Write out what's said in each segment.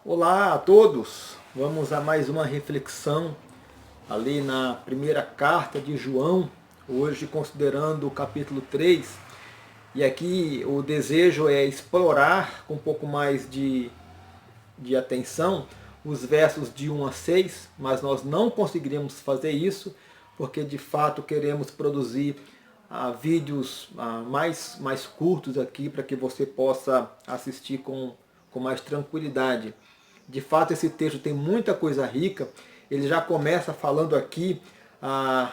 Olá a todos! Vamos a mais uma reflexão ali na primeira carta de João, hoje considerando o capítulo 3. E aqui o desejo é explorar com um pouco mais de atenção os versos de 1 a 6, mas nós não conseguiríamos fazer isso porque de fato queremos produzir vídeos mais curtos aqui para que você possa assistir com mais tranquilidade. De fato, esse texto tem muita coisa rica. Ele já começa falando aqui,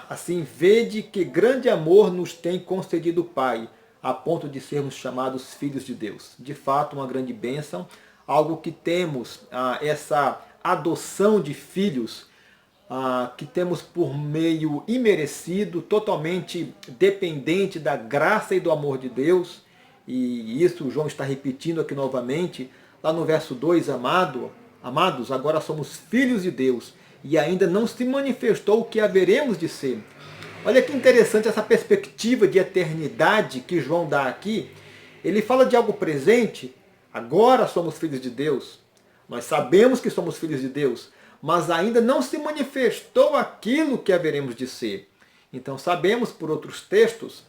assim, vede que grande amor nos tem concedido o Pai, a ponto de sermos chamados filhos de Deus. De fato, uma grande bênção, algo que temos, essa adoção de filhos, que temos por meio imerecido, totalmente dependente da graça e do amor de Deus. E isso João está repetindo aqui novamente, lá no verso 2, Amados, agora somos filhos de Deus, e ainda não se manifestou o que haveremos de ser. Olha que interessante essa perspectiva de eternidade que João dá aqui. Ele fala de algo presente, agora somos filhos de Deus. Nós sabemos que somos filhos de Deus, mas ainda não se manifestou aquilo que haveremos de ser. Então sabemos por outros textos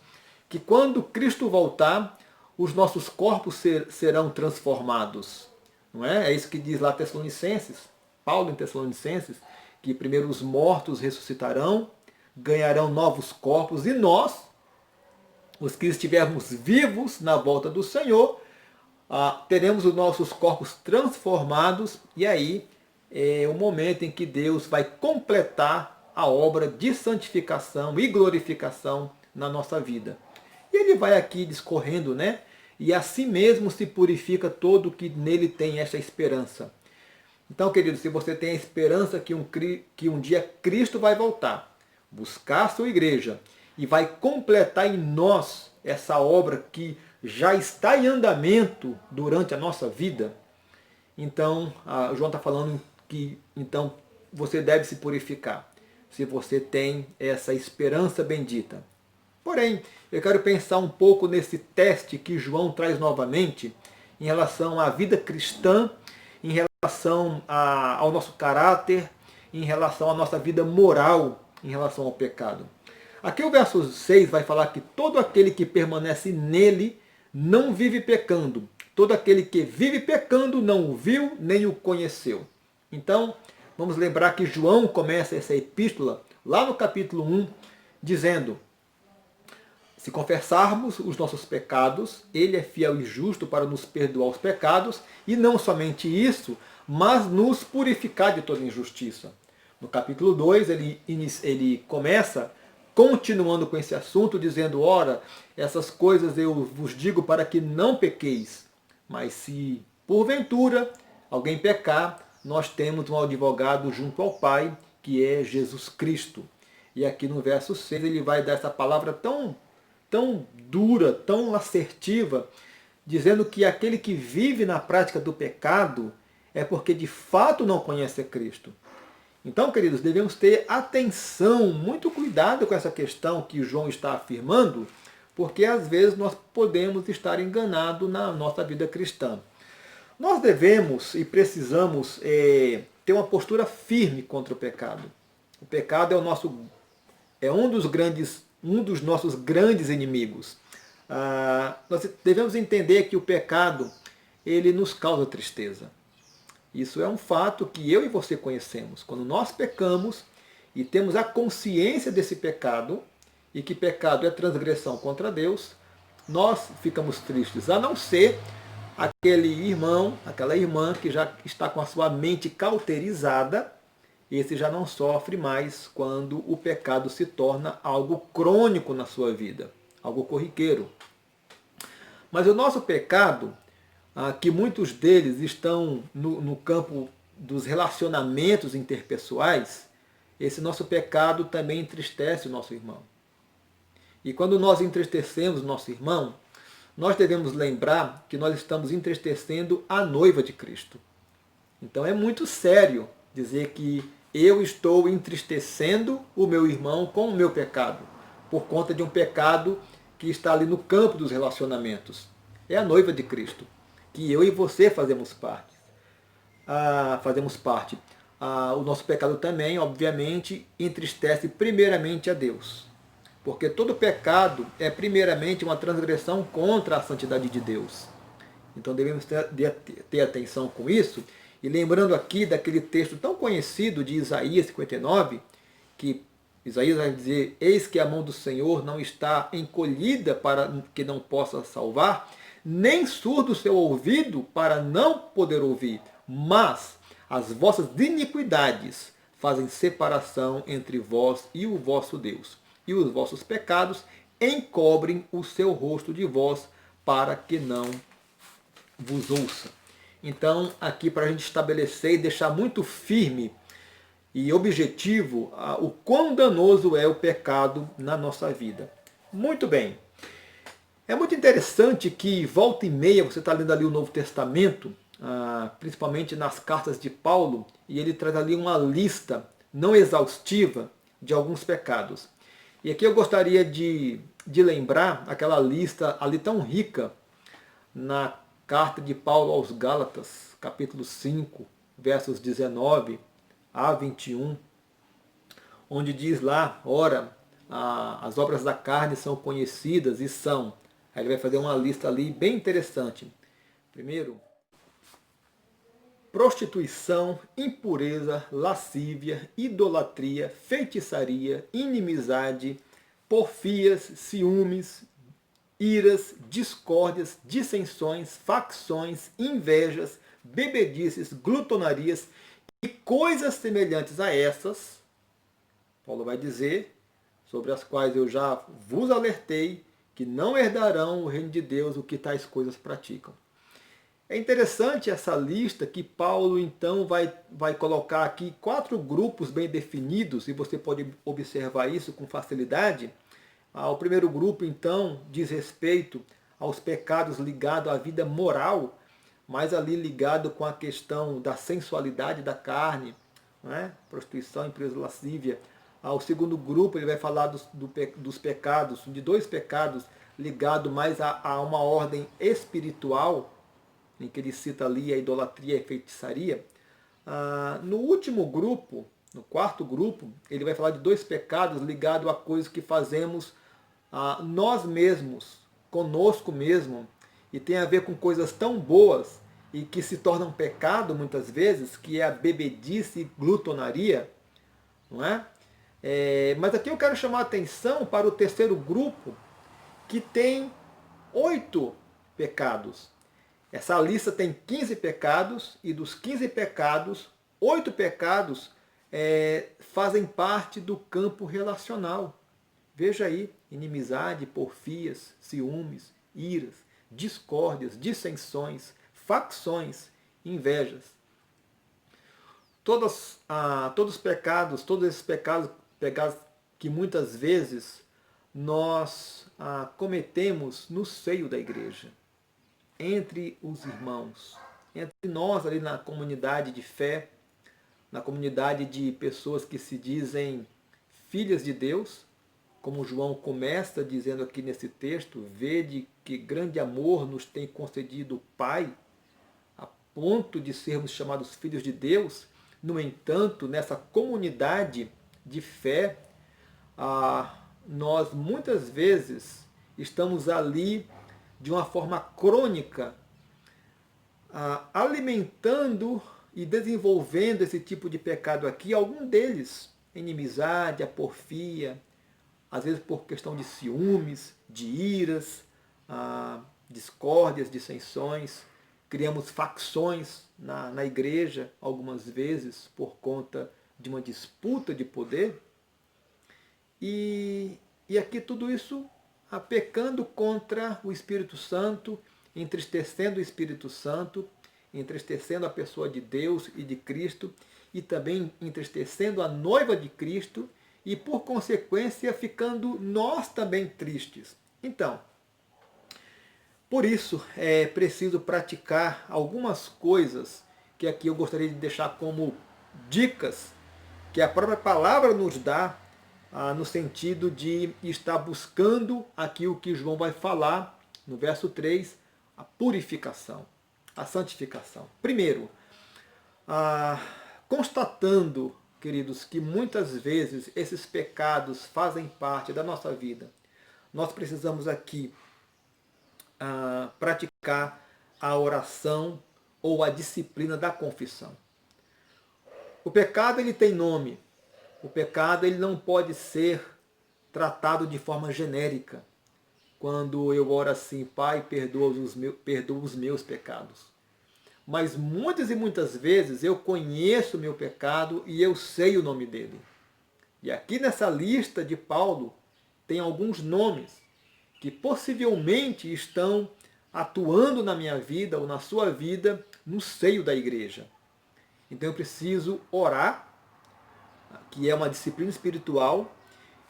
que quando Cristo voltar, os nossos corpos serão transformados. Não é? É isso que diz lá Tessalonicenses, Paulo em Tessalonicenses, que primeiro os mortos ressuscitarão, ganharão novos corpos, e nós, os que estivermos vivos na volta do Senhor, teremos os nossos corpos transformados, e aí é o momento em que Deus vai completar a obra de santificação e glorificação na nossa vida. E ele vai aqui discorrendo, né? E assim mesmo se purifica todo que nele tem esta esperança. Então, querido, se você tem a esperança que um dia Cristo vai voltar, buscar a sua igreja e vai completar em nós essa obra que já está em andamento durante a nossa vida, então, João está falando que então você deve se purificar, se você tem essa esperança bendita. Porém, eu quero pensar um pouco nesse teste que João traz novamente em relação à vida cristã, em relação ao nosso caráter, em relação à nossa vida moral, em relação ao pecado. Aqui o verso 6 vai falar que todo aquele que permanece nele não vive pecando. Todo aquele que vive pecando não o viu nem o conheceu. Então, vamos lembrar que João começa essa epístola lá no capítulo 1, dizendo: se confessarmos os nossos pecados, ele é fiel e justo para nos perdoar os pecados, e não somente isso, mas nos purificar de toda injustiça. No capítulo 2, ele começa continuando com esse assunto, dizendo: ora, essas coisas eu vos digo para que não pequeis. Mas se porventura alguém pecar, nós temos um advogado junto ao Pai, que é Jesus Cristo. E aqui no verso 6 ele vai dar essa palavra tão dura, tão assertiva, dizendo que aquele que vive na prática do pecado é porque de fato não conhece a Cristo. Então, queridos, devemos ter atenção, muito cuidado com essa questão que João está afirmando, porque às vezes nós podemos estar enganados na nossa vida cristã. Nós devemos e precisamos ter uma postura firme contra o pecado. O pecado é um dos nossos grandes inimigos. Nós devemos entender que o pecado ele nos causa tristeza. Isso é um fato que eu e você conhecemos. Quando nós pecamos e temos a consciência desse pecado, e que pecado é transgressão contra Deus, nós ficamos tristes, a não ser aquele irmão, aquela irmã que já está com a sua mente cauterizada. Esse já não sofre mais quando o pecado se torna algo crônico na sua vida, algo corriqueiro. Mas o nosso pecado, que muitos deles estão no campo dos relacionamentos interpessoais, esse nosso pecado também entristece o nosso irmão. E quando nós entristecemos o nosso irmão, nós devemos lembrar que nós estamos entristecendo a noiva de Cristo. Então é muito sério dizer que eu estou entristecendo o meu irmão com o meu pecado, por conta de um pecado que está ali no campo dos relacionamentos. É a noiva de Cristo, que eu e você fazemos parte. fazemos parte. O nosso pecado também, obviamente, entristece primeiramente a Deus. Porque todo pecado é primeiramente uma transgressão contra a santidade de Deus. Então devemos ter atenção com isso. E lembrando aqui daquele texto tão conhecido de Isaías 59, que Isaías vai dizer: eis que a mão do Senhor não está encolhida para que não possa salvar, nem surdo o seu ouvido para não poder ouvir, mas as vossas iniquidades fazem separação entre vós e o vosso Deus, e os vossos pecados encobrem o seu rosto de vós, para que não vos ouça. Então, aqui para a gente estabelecer e deixar muito firme e objetivo o quão danoso é o pecado na nossa vida. Muito bem. É muito interessante que volta e meia você está lendo ali o Novo Testamento, principalmente nas cartas de Paulo, e ele traz ali uma lista não exaustiva de alguns pecados. E aqui eu gostaria de lembrar aquela lista ali tão rica na carta de Paulo aos Gálatas, capítulo 5, versos 19 a 21, onde diz lá: ora, as obras da carne são conhecidas e são. Aí ele vai fazer uma lista ali bem interessante. Primeiro, prostituição, impureza, lascívia, idolatria, feitiçaria, inimizade, porfias, ciúmes, iras, discórdias, dissensões, facções, invejas, bebedices, glutonarias e coisas semelhantes a essas, Paulo vai dizer, sobre as quais eu já vos alertei, que não herdarão o reino de Deus o que tais coisas praticam. É interessante essa lista que Paulo então vai colocar aqui 4 grupos bem definidos, e você pode observar isso com facilidade. O primeiro grupo então diz respeito aos pecados ligados à vida moral, mas ali ligado com a questão da sensualidade da carne, né? Prostituição, impureza, lascívia. O segundo grupo ele vai falar dos pecados, de 2 pecados ligados mais a uma ordem espiritual, em que ele cita ali a idolatria e a feitiçaria. No último grupo, no quarto grupo, ele vai falar de 2 pecados ligados a coisas que fazemos nós mesmos, conosco mesmo, e tem a ver com coisas tão boas e que se tornam pecado muitas vezes, que é a bebedice e glutonaria, não é? Mas aqui eu quero chamar a atenção para o terceiro grupo, que tem 8 pecados. Essa lista tem 15 pecados, e dos 15 pecados, 8 pecados fazem parte do campo relacional. Veja aí: inimizade, porfias, ciúmes, iras, discórdias, dissensões, facções, invejas. Todos esses pecados que muitas vezes nós cometemos no seio da igreja, entre os irmãos, entre nós ali na comunidade de fé, na comunidade de pessoas que se dizem filhas de Deus, como João começa dizendo aqui nesse texto: vede que grande amor nos tem concedido o Pai, a ponto de sermos chamados filhos de Deus. No entanto, nessa comunidade de fé, nós muitas vezes estamos ali de uma forma crônica, alimentando e desenvolvendo esse tipo de pecado aqui, algum deles, a inimizade, a porfia, às vezes por questão de ciúmes, de iras, discórdias, dissensões. Criamos facções na igreja, algumas vezes, por conta de uma disputa de poder. E aqui tudo isso pecando contra o Espírito Santo, entristecendo o Espírito Santo, entristecendo a pessoa de Deus e de Cristo, e também entristecendo a noiva de Cristo, e por consequência ficando nós também tristes. Então, por isso é preciso praticar algumas coisas que aqui eu gostaria de deixar como dicas que a própria palavra nos dá, no sentido de estar buscando aquilo que João vai falar no verso 3, a purificação, a santificação. Primeiro, Ah, constatando, queridos, que muitas vezes esses pecados fazem parte da nossa vida, nós precisamos aqui praticar a oração ou a disciplina da confissão. O pecado ele tem nome. O pecado ele não pode ser tratado de forma genérica. Quando eu oro assim, Pai, perdoa os meus pecados. Mas muitas e muitas vezes eu conheço o meu pecado e eu sei o nome dele. E aqui nessa lista de Paulo tem alguns nomes que possivelmente estão atuando na minha vida ou na sua vida no seio da igreja. Então eu preciso orar, que é uma disciplina espiritual,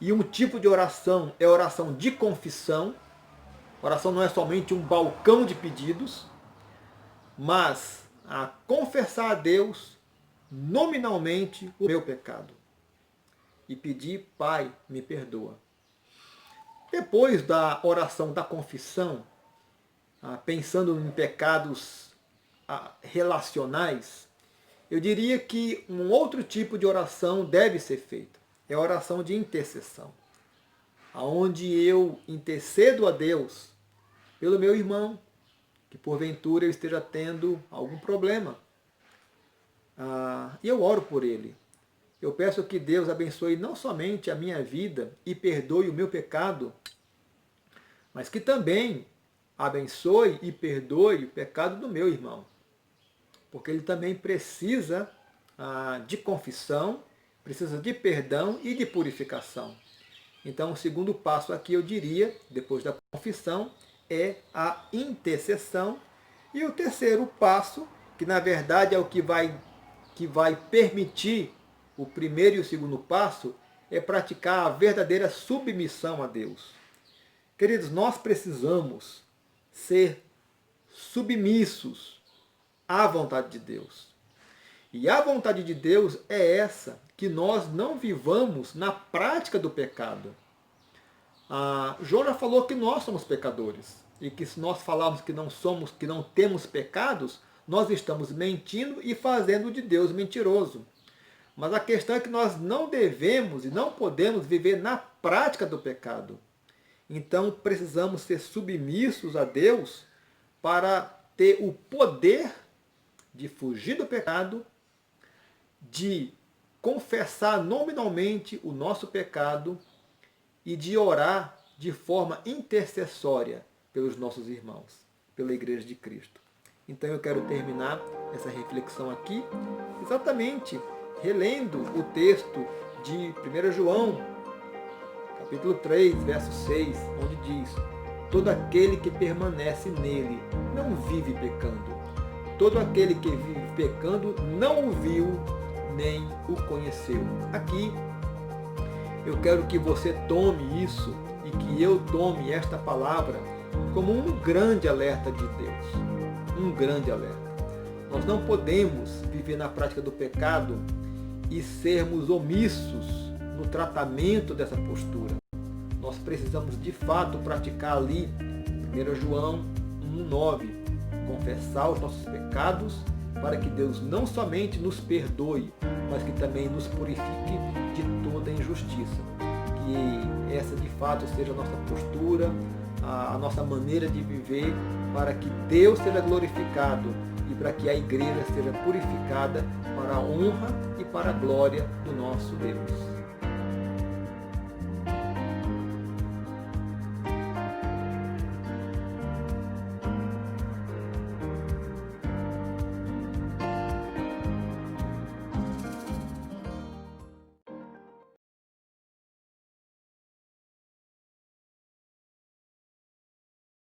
e um tipo de oração é oração de confissão. Oração não é somente um balcão de pedidos, mas a confessar a Deus nominalmente o meu pecado e pedir, Pai, me perdoa. Depois da oração da confissão, pensando em pecados relacionais, eu diria que um outro tipo de oração deve ser feita. É a oração de intercessão, onde eu intercedo a Deus pelo meu irmão, que porventura eu esteja tendo algum problema. E eu oro por ele. Eu peço que Deus abençoe não somente a minha vida e perdoe o meu pecado, mas que também abençoe e perdoe o pecado do meu irmão. Porque ele também precisa de confissão, precisa de perdão e de purificação. Então, o segundo passo aqui, eu diria, depois da confissão, é a intercessão. E o terceiro passo, que na verdade é o que vai permitir o primeiro e o segundo passo, é praticar a verdadeira submissão a Deus. Queridos, nós precisamos ser submissos à vontade de Deus. E a vontade de Deus é essa, que nós não vivamos na prática do pecado. João já falou que nós somos pecadores. E que se nós falarmos que não temos pecados, nós estamos mentindo e fazendo de Deus mentiroso. Mas a questão é que nós não devemos e não podemos viver na prática do pecado. Então precisamos ser submissos a Deus para ter o poder de fugir do pecado, de confessar nominalmente o nosso pecado e de orar de forma intercessória pelos nossos irmãos, pela Igreja de Cristo. Então eu quero terminar essa reflexão aqui, exatamente relendo o texto de 1 João, capítulo 3, verso 6, onde diz: todo aquele que permanece nele não vive pecando. Todo aquele que vive pecando não o viu nem o conheceu. Aqui eu quero que você tome isso e que eu tome esta palavra como um grande alerta de Deus. Um grande alerta. Nós não podemos viver na prática do pecado e sermos omissos no tratamento dessa postura. Nós precisamos de fato praticar ali, 1 João 1,9, confessar os nossos pecados para que Deus não somente nos perdoe, mas que também nos purifique de toda injustiça. Que essa de fato seja a nossa postura, a nossa maneira de viver, para que Deus seja glorificado e para que a igreja seja purificada para a honra e para a glória do nosso Deus.